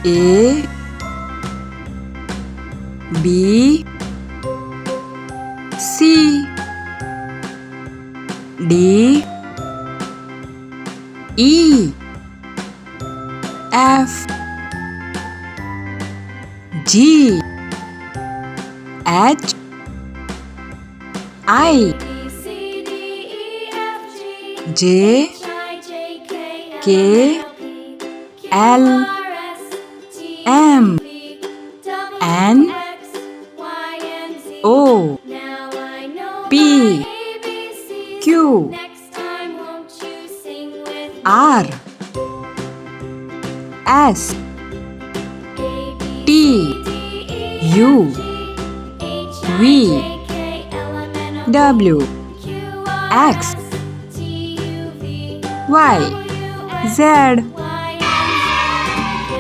A B C D E F G H I J K L M N O P Q R S T U V W X Y Z